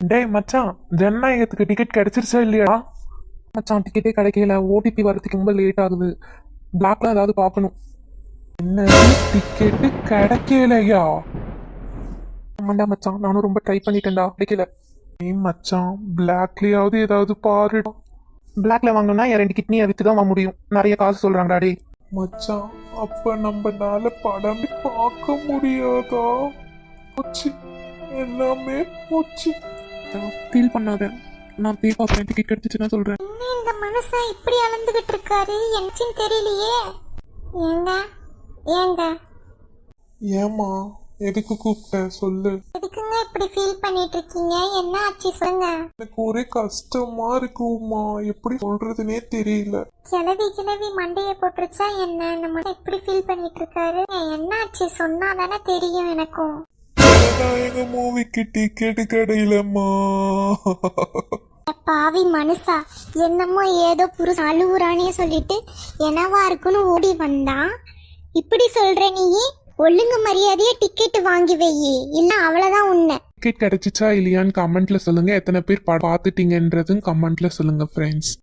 டேய் மச்சான், ஜனநாயகத்துக்கு டிக்கெட் கிடைச்சிருச்சா இல்லையா? மச்சான் டிக்கெட்டே கிடைக்கல, ஓடிபி வரதுக்கு ரொம்ப லேட் ஆகுது. பிளாக்ல ஏதாவது பார்க்கணும். என்ன டிக்கெட்டு கிடைக்கலையா? ஆமாண்டா மச்சான், நானும் ரொம்ப ட்ரை பண்ணிட்டேன்டா, கிடைக்கல. ஏய் மச்சான், பிளாக்லயாவது ஏதாவது பாரு. பிளாக்ல வாங்கணும்னா என் 2 கிட்னியை வித்து தான் வாங்க முடியும். நிறைய காசு சொல்றாங்கடா டே. மச்சான், அப்ப நம்மனால படம் பார்க்க முடியாதா? போச்சு, எல்லாமே போச்சு. ஃபீல் பண்ணாத, நான் போய் பார்க்குறேன். டிக்கெட் கிடைச்சிச்சுன்னா சொல்றேன். என்ன இந்த மனுஷன் இப்படி அளந்துகிட்டு இருக்காரு, என்னச்சுன்னு தெரியலையே. ஏங்க ஏங்க ஏமா, எதுக்கு கூப்பிட்ட சொல்லு. எதுக்குங்க இப்படி ஃபீல் பண்ணிட்டு இருக்கீங்க? என்ன ஆச்சு சொல்லுங்க. எனக்கு ஒரே கஷ்டமா இருக்குமா, எப்படி சொல்றதுனே தெரியல. கிளவி மண்டைய போட்டுருச்சா என்ன? இந்த மாதிரி இப்படி ஃபீல் பண்ணிட்டு இருக்காரு. என்ன ஆச்சு சொன்னாதானே தெரியும் எனக்கும். எங்க மூவிக்கு டிக்கெட் கிடையிலம்மா. பாவி மனுஷா, என்னமோ ஏதோ புருஷ அழுவுறானே சொல்லிட்டு என்னவா இருக்குன்னு ஓடி வந்தான். இப்படி சொல்ற நீ? ஒழுங்கு மரியாதையா டிக்கெட் வாங்கி வை, இல்ல அவ்வளவுதான் உன்னை. டிக்கெட் கிடைச்சிச்சா இல்லையான்னு கமெண்ட்ல சொல்லுங்க. எத்தனை பேர் பார்த்துட்டீங்கன்றதும் கமெண்ட்ல சொல்லுங்க ஃப்ரெண்ட்ஸ்.